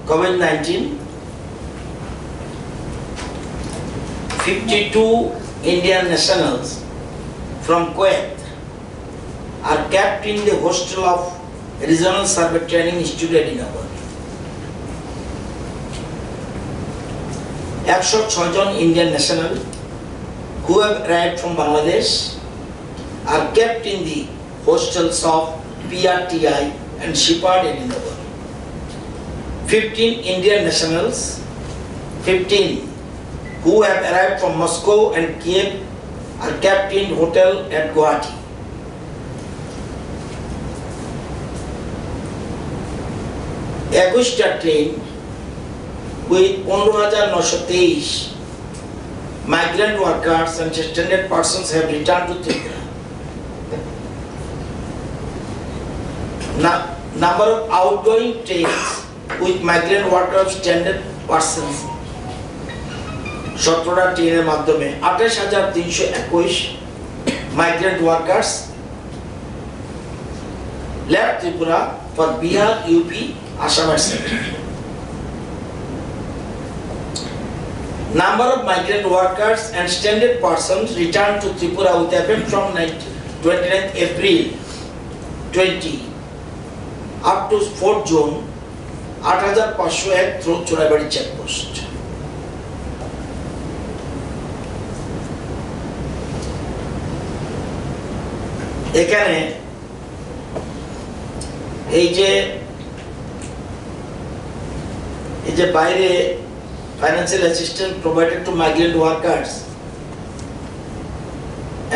COVID-19, 52 Indian nationals from Kuwait are kept in the hostel of Regional Survey Training Institute Edinburgh. 106 John Indian national who have arrived from Bangladesh are kept in the hostels of PRTI and Shepherd Edinburgh. 15 Indian nationals, 15 who have arrived from Moscow and Kiev are kept in hotel at Guwahati. Equista train with 15,923 migrant workers and stranded persons have returned to Tripura. Number of outgoing trains with migrant workers, stranded persons 17টা ট্রেনের মাধ্যমে 28,321 migrant workers left Tripura for Bihar, UP, Assam, etc. Number of migrant workers and stranded persons returned to Tripura with effect from 29th April 20 up to 4th June 8,501 through Chorabari checkpost. এখানে এই যে বাইরে financial assistance provided to migrant workers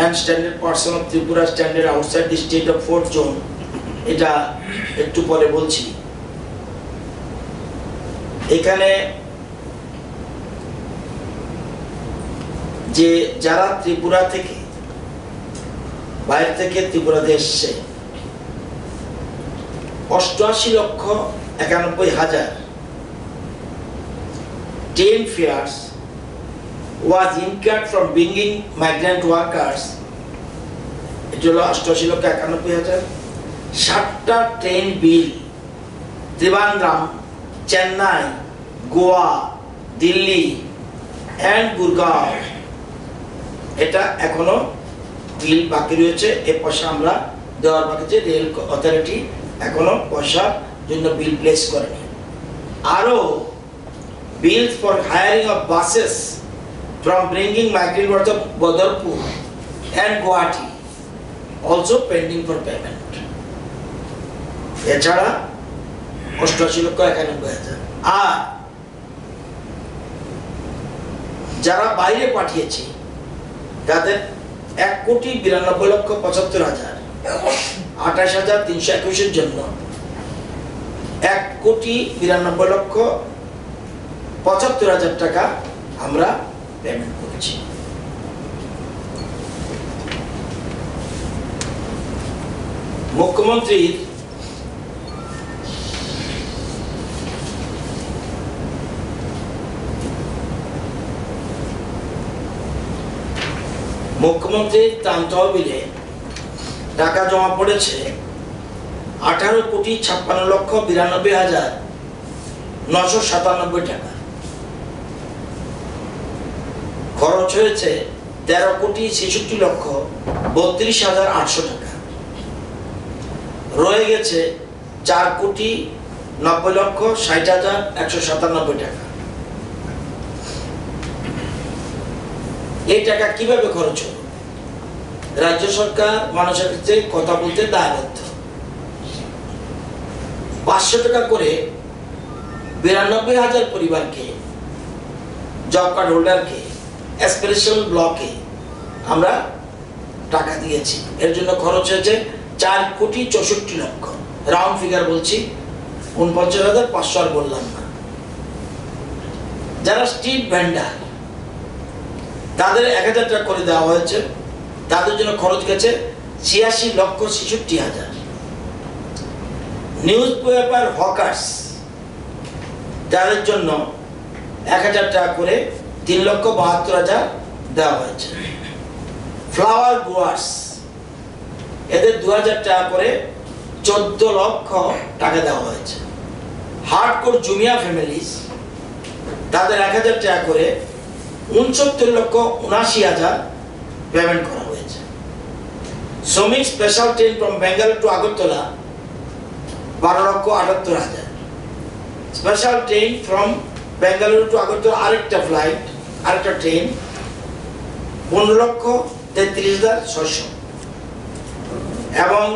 and stranded person of Tripura stranded outside the state of 4th Zone, এটা একটু পরে বলছি। এখানে যে যারা ত্রিপুরা থেকে বাইরে থেকে ত্রিপুরাতে এসছে 88,91,000 train fares was incurred from bringing migrant workers. এটা হলো 88,91,000। 7টা train bill Trivandrum, Chennai, Goa, Delhi and Gurgaon এটা এখনো বিল বাকি রয়েছে। এই পয়সা আমরা দেওয়ার বাকি আছে, রেল অথরিটি এখনো পয়সার জন্য বিল প্লেস করেনি। আরো bills for hiring of buses from bringing migrant workers of Badarpur and Guwahati also pending for payment. এছাড়া 88,91,000 আর যারা বাইরে পাঠিয়েছে তাদের 1,92,75,000 28,321 এর জন্য 1,92,75,000 টাকা আমরা পেমেন্ট করেছি। মুখ্যমন্ত্রীর ত্রাণ তহবিলে টাকা জমা পড়েছে 18,56,92,997 টাকা। খরচ হয়েছে 13,66,32,800 টাকা। রয়ে গেছে 4,90,60,197 টাকা। এই টাকা কিভাবে খরচ হলো? রাজ্য সরকার মানুষের কাছে কথা বলতে দায়বদ্ধ। 500 টাকা করে 92,000 পরিবারকে, জব কার্ড হোল্ডারকে, অ্যাসপিরেশনাল ব্লকে আমরা টাকা দিয়েছি। এর জন্য খরচ হয়েছে 4,64,00,000, রাউন্ড ফিগার বলছি, 49,500 আর বললাম না। যারা স্ট্রিট ভেন্ডার তাদের 1,000 টাকা করে দেওয়া হয়েছে, তাদের জন্য খরচ গেছে 86,66,000। নিউজ পেপার হকার্স তাদের জন্য 1,000 টাকা করে 3,72,000 দেওয়া হয়েছে। ফ্লাওয়ার গ্রোয়ার্স এদের 2,000 টাকা করে 14 লক্ষ টাকা দেওয়া হয়েছে। হার্ডকোর জুমিয়া ফ্যামিলিজ তাদের 1000 টাকা করে 69,79,000 পেমেন্ট করা হয়েছে। শ্রমিক special train from Bengaluru to Agartala 12,78,000। Special train from Bengaluru to Agartala আরেকটা ফ্লাইট, আরেকটা ট্রেন 15,33,600। এবং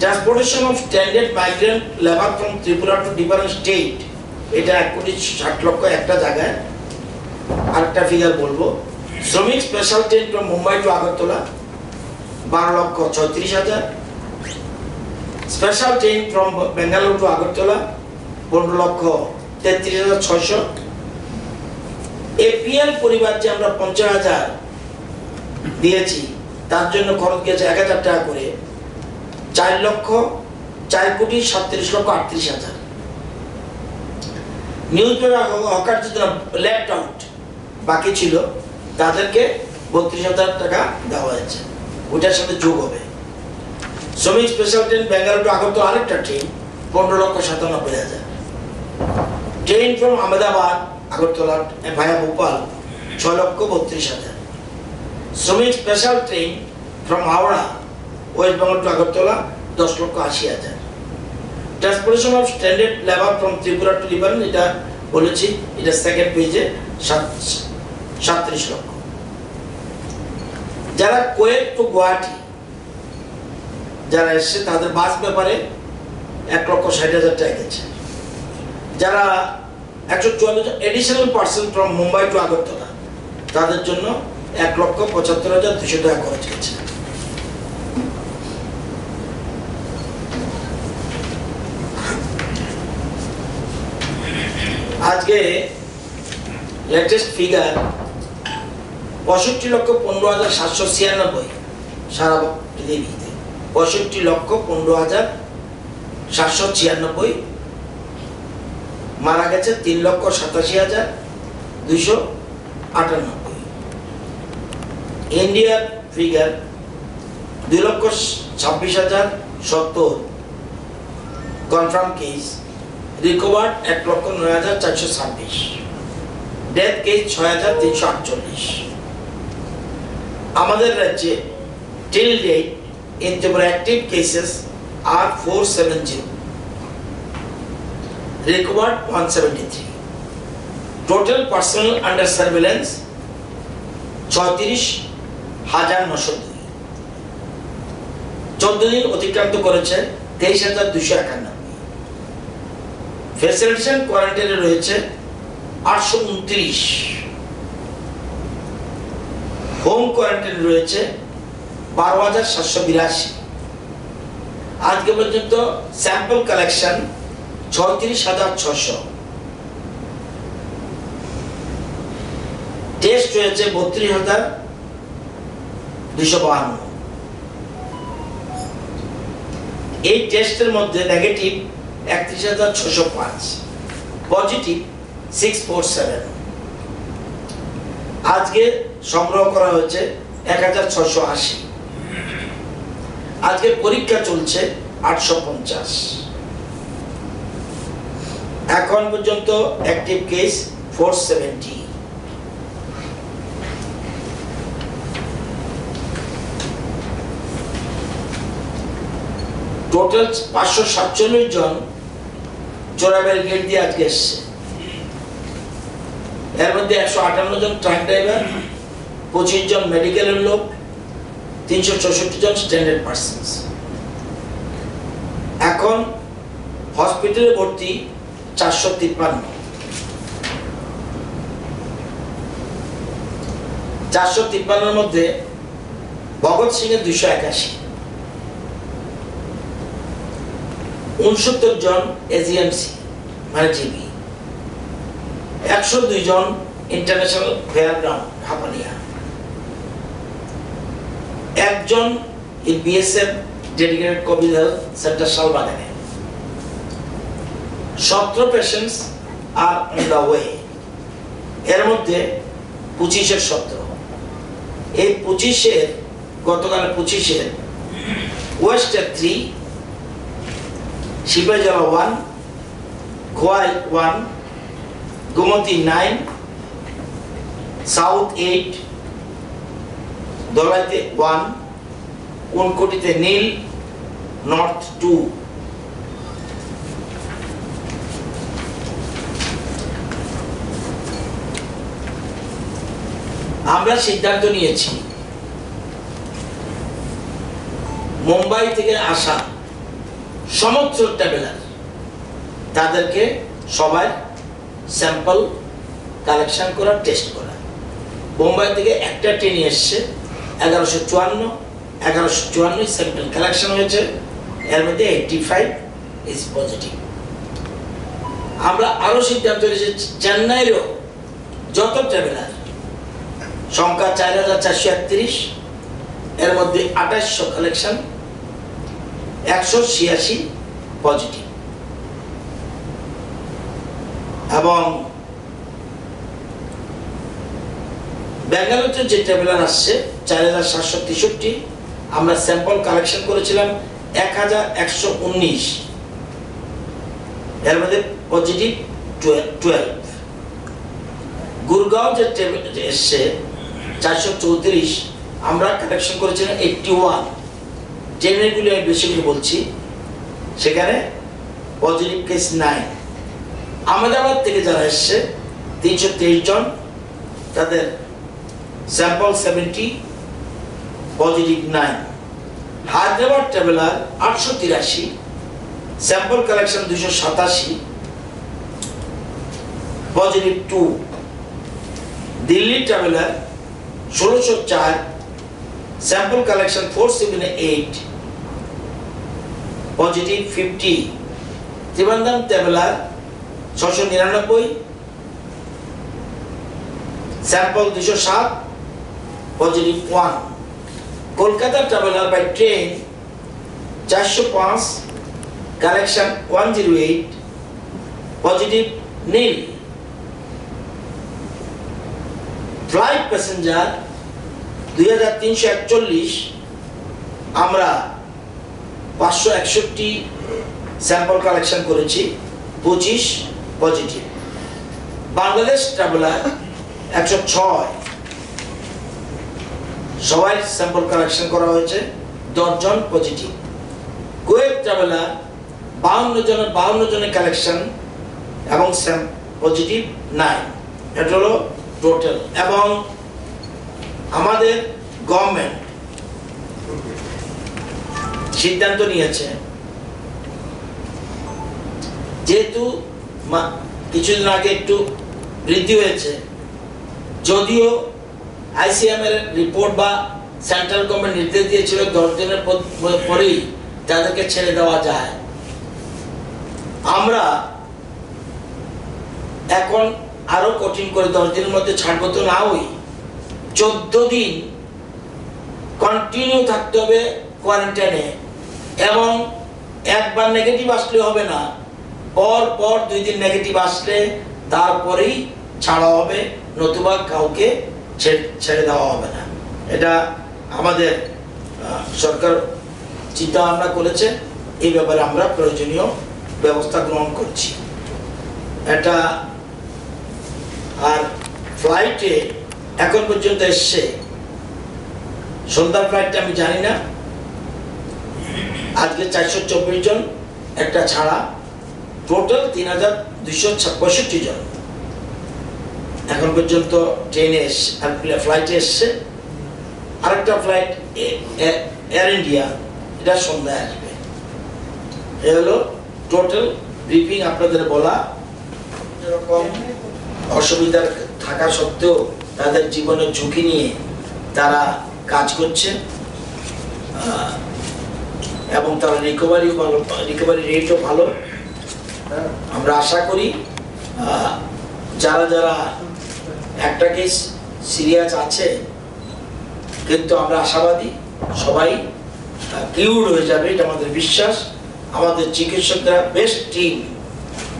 transportation of standard migrant labour from Tripura to different state, এটা 1,60,00,000 একটা জায়গায়। আরেকটা ফিগার বলবো, শ্রমিক special train from Mumbai to Agartala 12,36,000। Special train from Bengaluru to Agartala 15,33,600। APL পরিবার যে আমরা 50,000 দিয়েছি তার জন্য খরচ গেছে 1000 টাকা করে, 4,37,38,000। নিউজ পেপার হকার যেটা লেফট আউট বাকি ছিল তাদেরকে 32,000 টাকা দেওয়া হয়েছে, ওটার সাথে যোগ হবে। শ্রমিক special train Bengaluru to Agartala আরেকটা train 15,97,000। Train from Ahmedabad Agartala via Bhopal 6,32,000। শ্রমিক special train from Howrah West Bengal to Agartala 10,80,000। Transportation of standard labour from Tripura to লিবান, এটা বলেছি, এটা সেকেন্ড পেজে 37 লক্ষ। যারা কোয়েট টু গুয়াহাটি যারা এসছে তাদের বাস ব্যাপারে 1,60,000 টাকা গেছে। যারা 144 additional person from Mumbai to Agartala তাদের জন্য 1,75,200 টাকা খরচ গেছে। আজকে লেটেস্ট ফিগার 65,15,796 সারা পৃথিবীতে 65,15,796। মারা গেছে 3,87,298। ইন্ডিয়ার figure 2,26,070 confirm case, recovered 1,09,426, death case 6,348। আমাদের রাজ্যে till date in Tripura active cases are 470, recovered 173, total personnel under surveillance 36,902, 14 দিন অতিক্রান্ত করেছে 23,291। ফ্যাসিলিটেশন কোয়ারেন্টাইনে রয়েছে 829, হোম কোয়ারেন্টাইনে রয়েছে 12,782। আজকে পর্যন্ত স্যাম্পল কালেকশন 36,600, টেস্ট হয়েছে 32,252। এই টেস্টের মধ্যে নেগেটিভ 31,605, পজিটিভ 647। আজকে সংগ্রহ করা হয়েছে 1,680। আজকে পরীক্ষা চলছে 850। এখন পর্যন্ত অ্যাক্টিভ কেস 470। টোটাল 547 জন চোরাবেল গেট দিয়ে আজকে এসছে। এর মধ্যে 158 জন ট্রাক ড্রাইভার, 25 জন মেডিকেলের লোক, 364 জন স্ট্যান্ডার্ড পার্সনস। এখন হসপিটালে ভর্তি 453, 453 মধ্যে ভগৎ সিং এর 281, 69 জন এজিএমসি মানে জিবি, 102 জন ইন্টারন্যাশনাল ফেয়ারগ্রাউন্ড হাপানিয়া, একজন BSF dedicated COVID health centre শালবাগানে। 17 patients are on the way. এর মধ্যে 25-এর 17। এই 25-এর গতকাল 25-এর ওয়েস্টের 3, সিপাহীজলা 1, খোয়াই 1, গোমতী 9, সাউথ 8, ধলাইতে 1, ঊনকোটিতে নীল, নর্থ 2। আমরা সিদ্ধান্ত নিয়েছি মুম্বাই থেকে আসা সমস্ত ট্রাভেলার তাদেরকে সবাই স্যাম্পল কালেকশন করা, টেস্ট করা। মুম্বাই থেকে একটা ট্রেন এসছে 1154 স্যাম্পল কালেকশন হয়েছে, এর মধ্যে 85 ইজ পজিটিভ। আমরা আরো সিদ্ধান্ত নিয়েছি চেন্নাইয়েরও যত ট্রাভেলার সংখ্যা 4431, এর মধ্যে 2800 কালেকশন, 186 পজিটিভ। এবং বেঙ্গালুরুতে যে ট্রাভেলার আসছে 4763, আমরা স্যাম্পল কালেকশন করেছিলাম 1119, এর মধ্যে পজিটিভ 12। গুরগাঁও যে ট্রাভেলার এসছে 434, আমরা কালেকশন করেছিলাম 81। জেনারেলগুলি আমি বেশি করে বলছি, সেখানে পজিটিভ কেস 9। আহমেদাবাদ থেকে যারা এসছে 323 জন, তাদের sample 70, positive 9। Hyderabad traveller 883, sample collection 287, positive 2। Delhi traveller 1604, sample collection 478, positive 50। Trivandrum traveller 699, sample 207, positive 1। Kolkata traveller by train 405, collection 108, positive nil. Flight passenger 2341, আমরা 561 স্যাম্পল কালেকশন করেছি, 25 পজিটিভ। বাংলাদেশ ট্রাভেলার 106, সবাই স্যাম্পল কালেকশন করা হয়েছে, 10 জন পজিটিভ। কুয়েত ট্রাভেলার 52 জনের কালেকশন এবং positive 9, এটা হলো total. এবং আমাদের গভর্নমেন্ট সিদ্ধান্ত নিয়েছে, যেহেতু কিছুদিন আগে একটু বৃদ্ধি হয়েছে, যদিও আইসিএম এর রিপোর্ট বা সেন্ট্রাল গভর্নমেন্ট নির্দেশ দিয়েছিল 10 দিনের পরেই তাদেরকে ছেড়ে দেওয়া যায়, আমরা এখন আরো কঠিন করে 10 দিনের মধ্যে ছাড়বো তো না, ওই 14 দিন কন্টিনিউ থাকতে হবে কোয়ারেন্টাইনে। এবং একবার নেগেটিভ আসলে হবে না, পর 2 দিন নেগেটিভ আসলে তারপরেই ছাড়া হবে, নতুবা কাউকে ছেড়ে দেওয়া হবে না। এটা আমাদের সরকার চিন্তা ভাবনা করেছে, এই ব্যাপারে আমরা প্রয়োজনীয় ব্যবস্থা গ্রহণ করছি। এটা আর ফ্লাইটে এখন পর্যন্ত এসছে, সন্ধ্যার ফ্লাইটটা আমি জানি না, আজকে 424 জন একটা ছাড়া, টোটাল 3265 জন এখন পর্যন্ত ট্রেনে ফ্লাইটে এসছে। আরেকটা ফ্লাইট এয়ার ইন্ডিয়া, এটা সন্ধ্যায় আসবে। এ হলো টোটাল ব্রিফিং আপনাদের বলা। এরকম অসুবিধা থাকা সত্ত্বেও তাদের জীবনের ঝুঁকি নিয়ে তারা কাজ করছে এবং তার রিকভারি রেটও ভালো। আমরা আশা করি যারা যারা একটা কেস সিরিয়াস আছে, কিন্তু আমরা আশাবাদী সবাই কিউর হয়ে যাবে, এটা আমাদের বিশ্বাস। আমাদের চিকিৎসকরা বেস্ট টিম,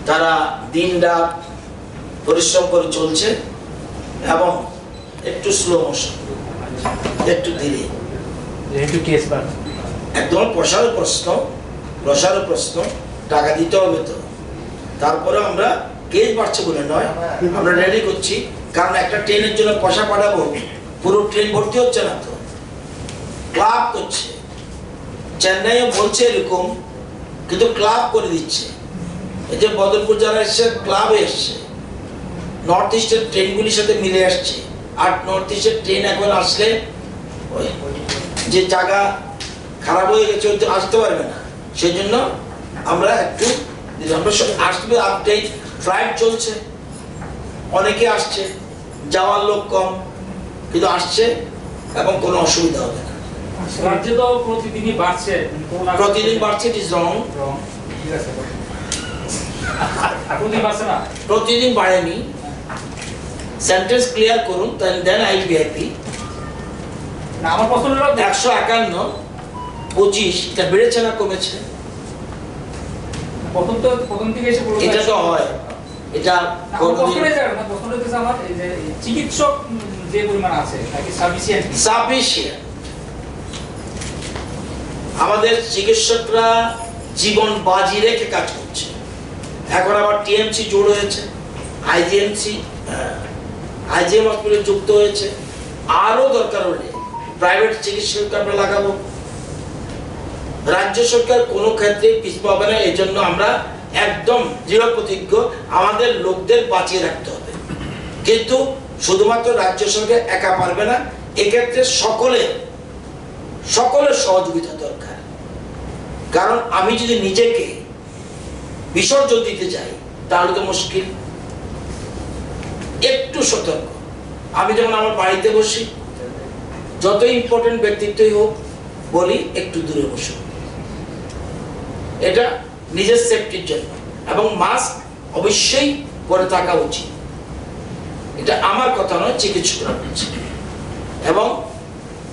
তারা দিন রাত পরিশ্রম করে চলছে এবং একটু স্লো মোশন, একটু ধীরে, একদম প্রসার প্রশ্ন টাকা দিতে হবে তো। তারপরে আমরা কেস বাড়ছে বলে নয়, আমরা রেডি করছি, কারণ একটা ট্রেনের জন্য পয়সা পাঠাবো, পুরো ট্রেন ভর্তি হচ্ছে না তো, ক্লাব করছে। চেন্নাইও বলছে এরকম, কিন্তু ক্লাব করে দিচ্ছে। এই যে বদরপুর যারা এসছে ক্লাবে এসছে, নর্থ ইস্টের ট্রেনগুলির সাথে মিলে আসছে। আর নর্থ ইস্টের ট্রেন এখন আসলে যে জায়গা খারাপ হয়ে গেছে ওই আসতে পারবে না, সেই জন্য আমরা একটু আসবে। আপডেট ফ্লাইট চলছে, অনেকে আসছে, যাওয়ার লোক কম, কিন্তু আসছে এবং কোনো অসুবিধা হবে না। রাজ্যে তো প্রতিদিনই বাড়ছে, প্রতিদিন বাড়ছে, ইট ইজ রং। প্রতিদিন বাড়ছে না, প্রতিদিন বাড়েনি। সেন্টেন্স ক্লিয়ার করুন, দেন আই বি হ্যাপি। না আমার প্রশ্ন হলো 151 25 এটা বেড়েছে না কমেছে? প্রথম থেকে এসে এটা তো হয়, এটা আমার এই যে চিকিৎসক যে পরিমাণ আছে নাকি সাফিসিয়েন্ট। আমাদের চিকিৎসকরা জীবন বাজি রেখে কাজ করছে। এখন আবার টিএমসি জোড় হয়েছে, আইজিএমসি আইজিএম হসপিটাল যুক্ত হয়েছে। আরো দরকার হলে প্রাইভেট চিকিৎসক আমরা লাগাবো। রাজ্য সরকার কোনো ক্ষেত্রে পিছপা হবে না, এই জন্য আমরা একদম দৃঢ় প্রতিজ্ঞ, আমাদের লোকদের বাঁচিয়ে রাখতে হবে। কিন্তু শুধুমাত্র রাজ্য সরকার একা পারবে না, এক্ষেত্রে সকলের সহযোগিতা দরকার। কারণ আমি যদি নিজেকে বিসর্জন দিতে যাই তাহলে তো মুশকিল। একটু সতর্ক। আমি যখন আমার বাড়িতে বসি, যত ইম্পর্টেন্ট ব্যক্তিত্বই হোক, বলি একটু দূরে বসুন, এটা নিজের সেফটির জন্য। এবং মাস্ক অবশ্যই পরে থাকা উচিত। এটা আমার কথা নয়, চিকিৎসকরা বলছে।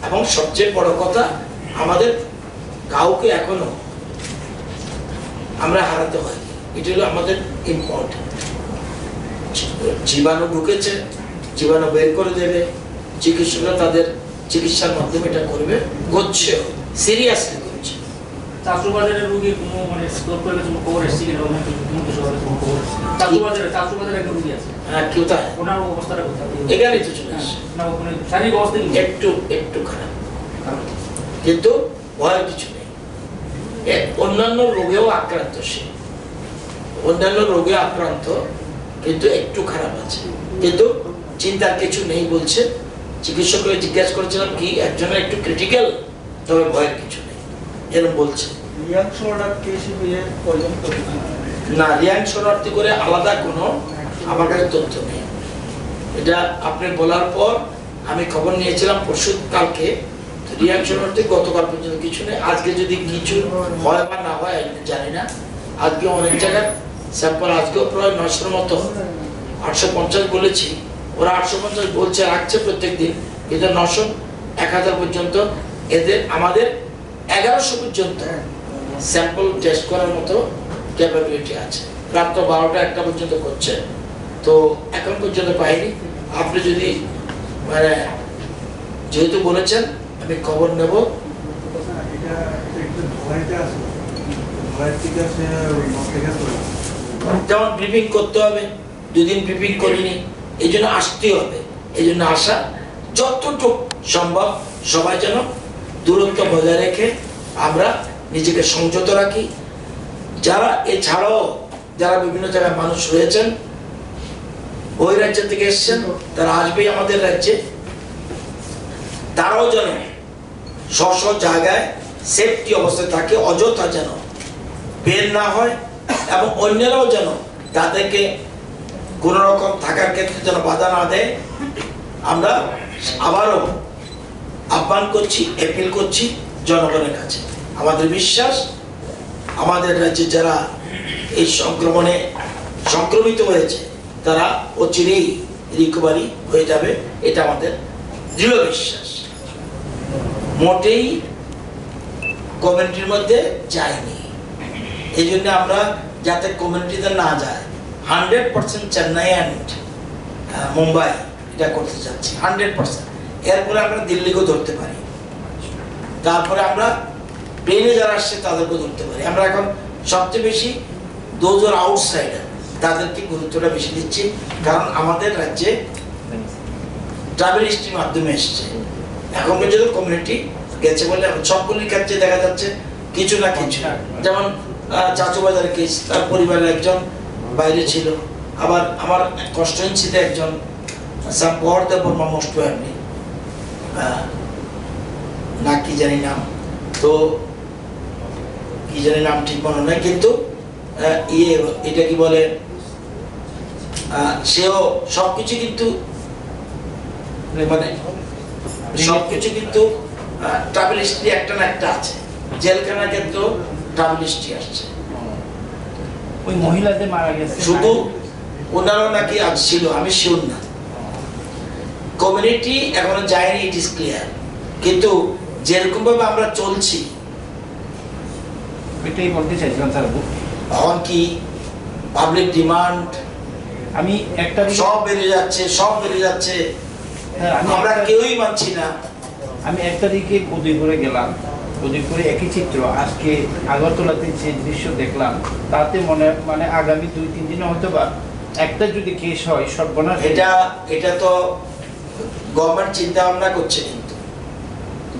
এবং সবচেয়ে বড় কথা, আমাদের কাউকে এখনো আমরা হারাতে হয়, এটা হলো আমাদের ইম্পর্টেন্ট। জীবাণু ঢুকেছে, জীবাণু বের করে দেবে, চিকিৎসকরা তাদের চিকিৎসার মাধ্যমে এটা করবে, করছে, সিরিয়াসলি করছে। চাষবাজারের রোগীর কোনো মানে স্টপ করে কোনো খবর এসেছে কিনা? চাষবাজারে একটা রোগী আছে, হ্যাঁ, কোথায়? ওনার অবস্থাটা কোথায়? এখানেই তো চলে আসে। না ওখানে শারীরিক অবস্থা একটু খারাপ, কিন্তু ভয়ের কিছু নেই। অন্যান্য রোগেও আক্রান্ত সে, অন্যান্য রোগে আক্রান্ত, কিন্তু একটু খারাপ আছে, কিন্তু চিন্তার কিছু নেই বলছে। চিকিৎসককে জিজ্ঞাসা করেছিলাম কি একজনের একটু ক্রিটিক্যাল, তবে ভয়ের কিছু নেই এরকম বলছে। না, রিয়াং শরণার্থী করে আলাদা কোনো আমার কাছে তথ্য নেই। এটা আপনি বলার পর আমি খবর নিয়েছিলাম পরশু কালকে। রিয়াং শরণার্থী গতকাল পর্যন্ত কিছু নেই। আজকে যদি কিছু হয় বা না হয় জানি না। আজকে অনেক জায়গায় স্যাম্পল, আজকেও প্রায় 900 মতো, 850 বলেছি, ওরা 850 বলছে, রাখছে প্রত্যেক দিন, কিন্তু 900 1000 পর্যন্ত এদের, আমাদের 1100 পর্যন্ত স্যাম্পল টেস্ট করার মতো ক্যাপাবিলিটি আছে। রাত 12টা 1টা পর্যন্ত করছে, তো এখন পর্যন্ত পাইনি। আপনি যদি মানে যেহেতু বলেছেন, আমি খবর নেব। যেমন ব্রিফিং করতে হবে, 2 দিন ব্রিফিং করিনি, এই জন্য আসতে হবে। এই জন্য আসা, যতটুকু সম্ভব সবাই যেন দূরত্ব বজায় রেখে আমরা নিজেকে সংযত রাখি। যারা এছাড়াও যারা বিভিন্ন জায়গায় মানুষ রয়েছেন, ওই রাজ্য থেকে এসছেন, তারা আসবেই আমাদের রাজ্যে, তারাও যেন স্ব জায়গায় সেফটি অবস্থায় থাকে, অযথা যেন বের না হয়, এবং অন্যরাও যেন তাদেরকে কোন রকম থাকার ক্ষেত্রে যেন বাধা না দেয়। আমরা আবারও আহ্বান করছি, অ্যাপিল করছি জনগণের কাছে। আমাদের বিশ্বাস, আমাদের রাজ্যে যারা এই সংক্রমণে সংক্রমিত হয়েছে তারা অচিরেই রিকভারি হয়ে যাবে, এটা আমাদের দৃঢ় বিশ্বাস। মোটেই কমিউনিটির মধ্যে যায়নি, এই জন্য আমরা যাতে কমিউনিটিতে না যায় 100% চেন্নাই অ্যান্ড মুম্বাই এটা করতে চাচ্ছি 100%। এরপরে আমরা দিল্লিকেও ধরতে পারি, তারপরে আমরা প্লেনে যারা আসছে তাদেরকেও ধরতে পারি। আমরা এখন সবচেয়ে বেশি দোজ আর আউটসাইডার তাদেরকে গুরুত্বটা বেশি দিচ্ছি, কারণ আমাদের রাজ্যে ট্রাভেল হিস্ট্রির মাধ্যমে এসছে। এখন পর্যন্ত কমিউনিটি গেছে বলে সবগুলির ক্ষেত্রে দেখা যাচ্ছে কিছু না কিছু, যেমন চাচু বাজারের কেস, তার পরিবারের একজন বাইরে ছিল, আবার আমার কনস্টিটুয়েন্সিতে একজন সাম্পর্দা বর্মা মোস্ট প্রবাবলি না কি জানি নাম, তো কি জানি নাম ঠিক মনে নাই, কিন্তু এটা কি বলে সেও সবকিছু কিন্তু মানে সবকিছু কিন্তু ট্রাভেল হিস্ট্রি একটা না একটা আছে। জেলখানার ক্ষেত্রেও ট্রাভেল হিস্ট্রি আসছে। ওই মহিলাদের মারা গেছে শুধু ওনারও নাকি আজ ছিল, আমি শিওর না। কমিউনিটি এখনো যায়নি, ইট ইজ ক্লিয়ার, কিন্তু যেরকম ভাবে আমরা চলছি এটাই বলতে চাইছিলাম স্যার। এখন কি পাবলিক ডিমান্ড আমি একটা সব বেড়ে যাচ্ছে, সব বেড়ে যাচ্ছে, হ্যাঁ, আমরা কেউই মানছি না। আমি 1 তারিখে উদয়পুরে গেলাম, উদয়পুরে একই চিত্র আজকে আগরতলাতে যে দৃশ্য দেখলাম, তাতে মানে আগামী 2-3 দিনে হয়তো বা একটা যদি কেস হয় সর্বনাশ। এটা তো গভর্নমেন্ট চিন্তা ভাবনা করছে, কিন্তু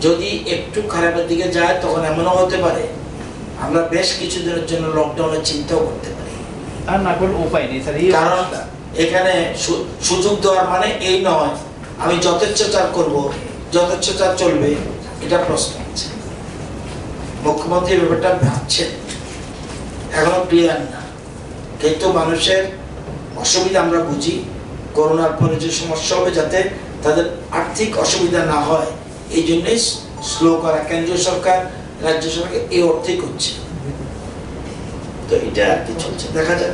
যদি একটু খারাপের দিকে যায় তখন এমনও হতে পারে আমরা বেশ কিছু দিনের জন্য লকডাউনের চিন্তাও করতে পারি। আর না করলে উপায় নেই স্যার। কারণ এখানে সুযোগ দেওয়ার মানে এই নয় আমি যথেচ্ছাচার করব, যথেচ্ছাচার চলবে, এটা প্রশ্ন আছে। মুখ্যমন্ত্রী ব্যাপারটা ভাবছেন, এখনো ক্লিয়ার না, কিন্তু মানুষের অসুবিধা আমরা বুঝি। করোনার পরে যে সমস্যা হবে যাতে তাদের আর্থিক অসুবিধা না হয়, এই জন্যই স্লো করা। কেন্দ্রীয় সরকার রাজ্য সরকার এই অর্থেই করছে, তো এটা আর কি চলছে, দেখা যাক।